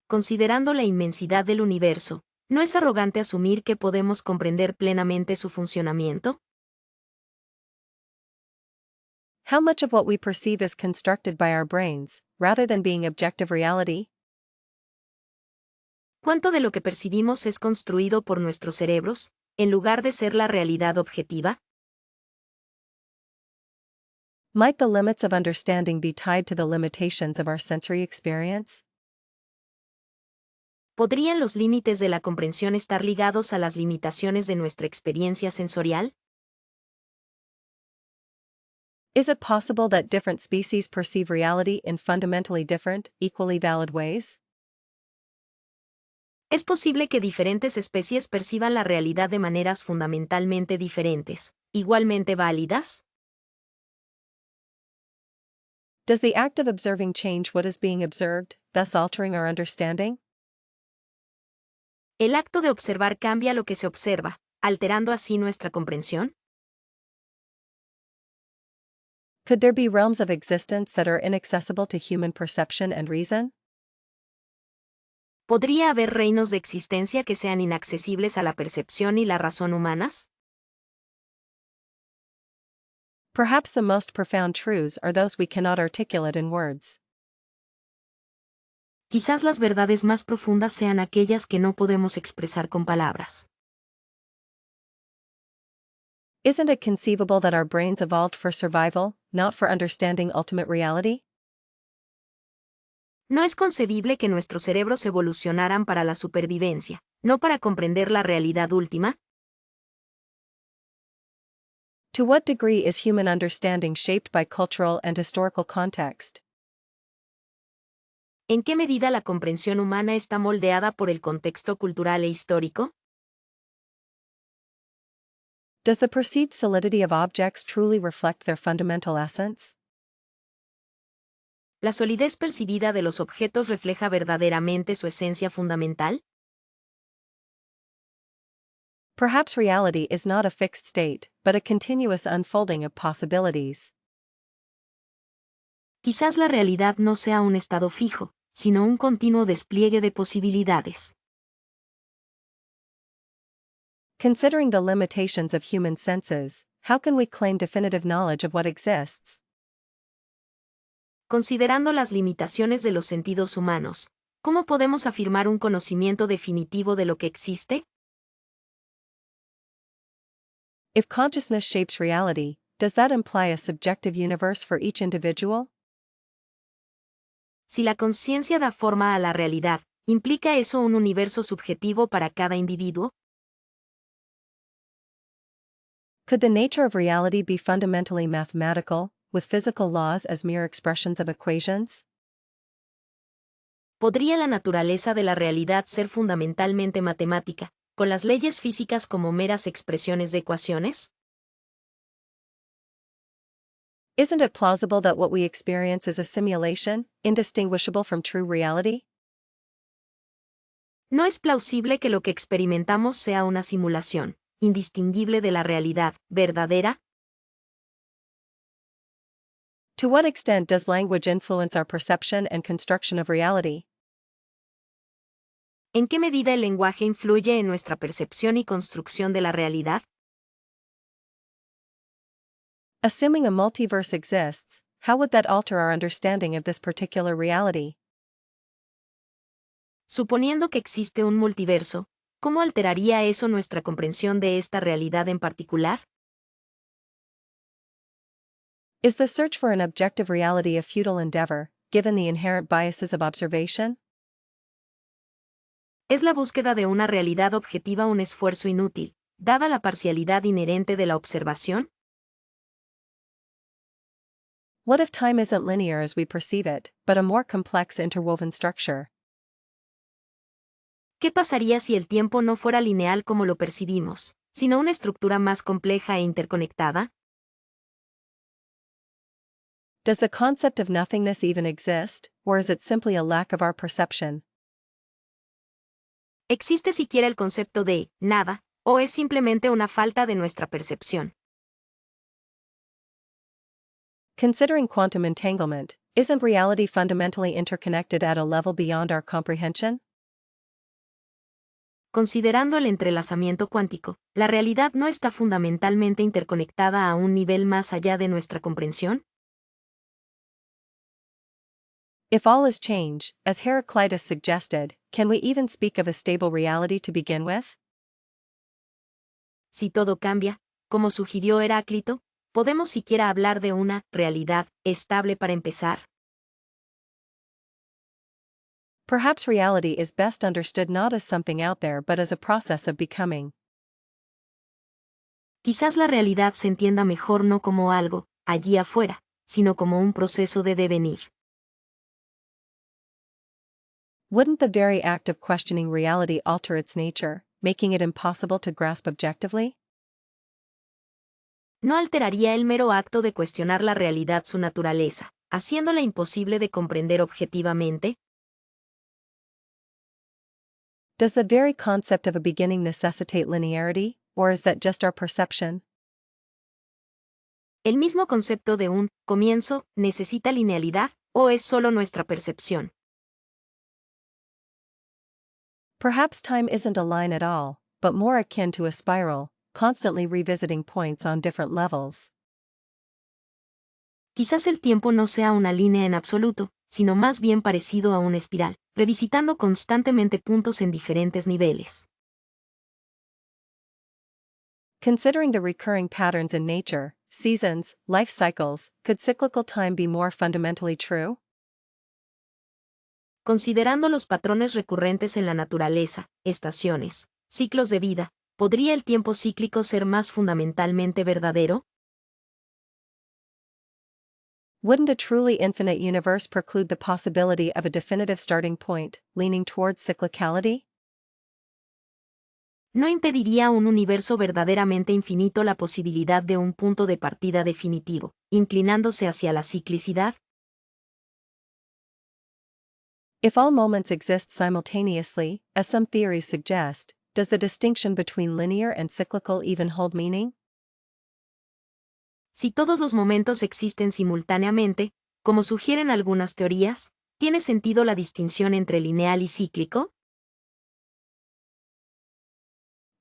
Speaker 2: Considerando la inmensidad del universo, ¿no es arrogante asumir que podemos comprender plenamente su funcionamiento?
Speaker 1: How much of what we perceive is constructed by our brains, rather than being objective reality?
Speaker 2: ¿Cuánto de lo que percibimos es construido por nuestros cerebros, en lugar de ser la realidad objetiva?
Speaker 1: Might the limits of understanding be tied to the limitations of our sensory experience?
Speaker 2: ¿Podrían los límites de la comprensión estar ligados a las limitaciones de nuestra experiencia sensorial?
Speaker 1: Is it possible that different species perceive reality in fundamentally different, equally valid ways?
Speaker 2: ¿Es posible que diferentes especies perciban la realidad de maneras fundamentalmente diferentes, igualmente válidas?
Speaker 1: Does the act of observing change what is being observed, thus altering our understanding?
Speaker 2: ¿El acto de observar cambia lo que se observa, alterando así nuestra comprensión?
Speaker 1: Could there be realms of existence that are inaccessible to human perception and reason?
Speaker 2: ¿Podría haber reinos de existencia que sean inaccesibles a la percepción y la razón humanas?
Speaker 1: Perhaps the most profound truths are those we cannot articulate in words.
Speaker 2: Quizás las verdades más profundas sean aquellas que no podemos expresar con palabras.
Speaker 1: Isn't it conceivable that our brains evolved for survival, not for understanding ultimate reality?
Speaker 2: ¿No es concebible que nuestros cerebros evolucionaran para la supervivencia, no para comprender la realidad última?
Speaker 1: To what degree is human understanding shaped by cultural and historical context?
Speaker 2: ¿En qué medida la comprensión humana está moldeada por el contexto cultural e histórico?
Speaker 1: Does the perceived solidity of objects truly reflect their fundamental essence?
Speaker 2: ¿La solidez percibida de los objetos refleja verdaderamente su esencia fundamental?
Speaker 1: Perhaps reality is not a fixed state, but a continuous unfolding of possibilities.
Speaker 2: Quizás la realidad no sea un estado fijo, sino un continuo despliegue de posibilidades.
Speaker 1: Considering the limitations of human senses, how can we claim definitive knowledge of what exists?
Speaker 2: Considerando las limitaciones de los sentidos humanos, ¿cómo podemos afirmar un conocimiento definitivo de lo que existe?
Speaker 1: If consciousness shapes reality, does that imply a subjective universe for each individual?
Speaker 2: Si la conciencia da forma a la realidad, ¿implica eso un universo subjetivo para cada individuo?
Speaker 1: Could the nature of reality be fundamentally mathematical, with physical laws as mere expressions of equations?
Speaker 2: ¿Podría la naturaleza de la realidad ser fundamentalmente matemática, con las leyes físicas como meras expresiones de ecuaciones?
Speaker 1: Isn't it plausible that what we experience is a simulation, indistinguishable from true reality?
Speaker 2: ¿No es plausible que lo que experimentamos sea una simulación, indistinguible de la realidad verdadera?
Speaker 1: To what extent does language influence our perception and construction of reality?
Speaker 2: ¿En qué medida el lenguaje influye en nuestra percepción y construcción de la realidad?
Speaker 1: Assuming a multiverse exists, how would that alter our understanding of this particular reality?
Speaker 2: Suponiendo que existe un multiverso, ¿cómo alteraría eso nuestra comprensión de esta realidad en particular?
Speaker 1: Is the search for an objective reality a futile endeavor, given the inherent biases of observation?
Speaker 2: ¿Es la búsqueda de una realidad objetiva un esfuerzo inútil, dada la parcialidad inherente de la observación?
Speaker 1: What if time isn't linear as we perceive it, but a more complex interwoven structure?
Speaker 2: ¿Qué pasaría si el tiempo no fuera lineal como lo percibimos, sino una estructura más compleja e interconectada?
Speaker 1: Does the concept of nothingness even exist, or is it simply a lack of our perception?
Speaker 2: ¿Existe siquiera el concepto de nada, o es simplemente una falta de nuestra percepción?
Speaker 1: Considering quantum entanglement, isn't reality fundamentally interconnected at a level beyond our comprehension?
Speaker 2: Considerando el entrelazamiento cuántico, ¿la realidad no está fundamentalmente interconectada a un nivel más allá de nuestra comprensión?
Speaker 1: If all is change, as Heraclitus suggested, can we even speak of a stable reality to begin with?
Speaker 2: Si todo cambia, como sugirió Heráclito, ¿podemos siquiera hablar de una realidad estable para empezar?
Speaker 1: Perhaps reality is best understood not as something out there but as a process of becoming.
Speaker 2: Quizás la realidad se entienda mejor no como algo, allí afuera, sino como un proceso de devenir.
Speaker 1: Wouldn't the very act of questioning reality alter its nature, making it impossible to grasp objectively?
Speaker 2: ¿No alteraría el mero acto de cuestionar la realidad su naturaleza, haciéndola imposible de comprender objetivamente?
Speaker 1: Does the very concept of a beginning necessitate linearity, or is that just our perception?
Speaker 2: ¿El mismo concepto de un comienzo necesita linealidad, o es solo nuestra percepción?
Speaker 1: Perhaps time isn't a line at all, but more akin to a spiral, constantly revisiting points on different levels.
Speaker 2: Quizás el tiempo no sea una línea en absoluto, sino más bien parecido a una espiral, revisitando constantemente puntos en diferentes niveles.
Speaker 1: Considering the recurring patterns in nature, seasons, life cycles, could cyclical time be more fundamentally true?
Speaker 2: Considerando los patrones recurrentes en la naturaleza, estaciones, ciclos de vida, ¿podría el tiempo cíclico ser más fundamentalmente verdadero?
Speaker 1: Wouldn't a truly infinite universe preclude the possibility of a definitive starting point, leaning towards cyclicality?
Speaker 2: ¿No impediría un universo verdaderamente infinito la posibilidad de un punto de partida definitivo, inclinándose hacia la ciclicidad?
Speaker 1: If all moments exist simultaneously, as some theories suggest, does the distinction between linear and cyclical even hold meaning?
Speaker 2: Si todos los momentos existen simultáneamente, como sugieren algunas teorías, ¿tiene sentido la distinción entre lineal y cíclico?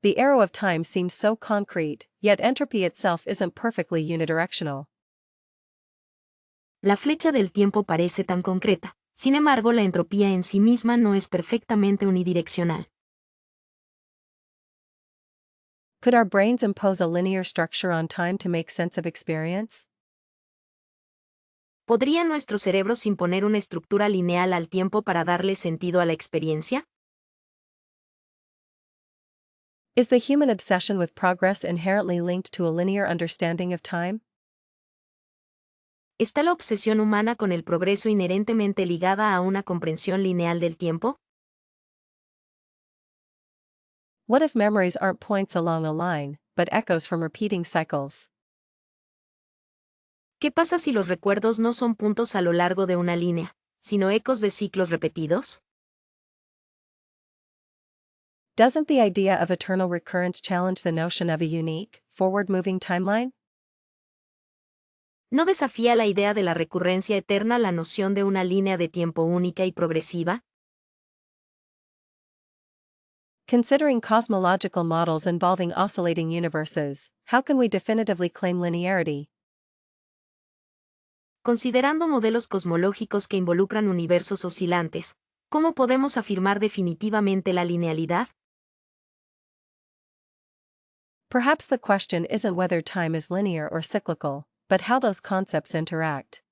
Speaker 1: The arrow of time seems so concrete, yet entropy itself isn't perfectly unidirectional.
Speaker 2: La flecha del tiempo parece tan concreta, sin embargo la entropía en sí misma no es perfectamente unidireccional.
Speaker 1: Could our brains impose a linear structure on time to make sense of experience?
Speaker 2: ¿Podrían nuestros cerebros imponer una estructura lineal al tiempo para darle sentido a la experiencia?
Speaker 1: Is the human obsession with progress inherently linked to a linear understanding of time?
Speaker 2: ¿Está la obsesión humana con el progreso inherentemente ligada a una comprensión lineal del tiempo?
Speaker 1: What if memories aren't points along a line, but echoes from repeating cycles?
Speaker 2: ¿Qué pasa si los recuerdos no son puntos a lo largo de una línea, sino ecos de ciclos repetidos?
Speaker 1: Doesn't the idea of eternal recurrence challenge the notion of a unique, forward-moving timeline?
Speaker 2: ¿No desafía la idea de la recurrencia eterna la noción de una línea de tiempo única y progresiva?
Speaker 1: Considering cosmological models involving oscillating universes, how can we definitively claim linearity?
Speaker 2: Considerando modelos cosmológicos que involucran universos oscilantes, ¿cómo podemos afirmar definitivamente la linealidad?
Speaker 1: Perhaps the question isn't whether time is linear or cyclical, but how those concepts interact.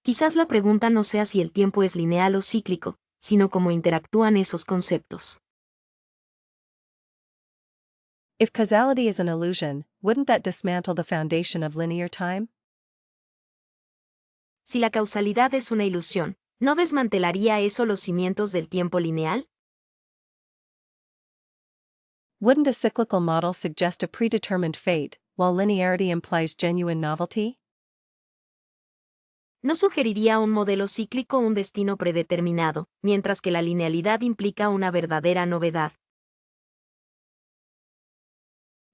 Speaker 2: Quizás la pregunta no sea si el tiempo es lineal o cíclico, sino cómo interactúan esos conceptos.
Speaker 1: If causality is an illusion, wouldn't that dismantle the foundation of linear time?
Speaker 2: Si la causalidad es una ilusión, ¿no desmantelaría eso los cimientos del tiempo lineal?
Speaker 1: Wouldn't a cyclical model suggest a predetermined fate, while linearity implies genuine novelty?
Speaker 2: ¿No sugeriría un modelo cíclico un destino predeterminado, mientras que la linealidad implica una verdadera novedad?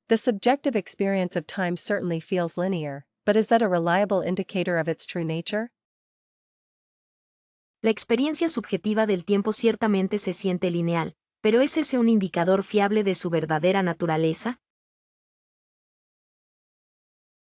Speaker 1: The subjective experience of time certainly feels linear, but is that a reliable indicator of its true nature?
Speaker 2: La experiencia subjetiva del tiempo ciertamente se siente lineal, pero ¿es ese un indicador fiable de su verdadera naturaleza?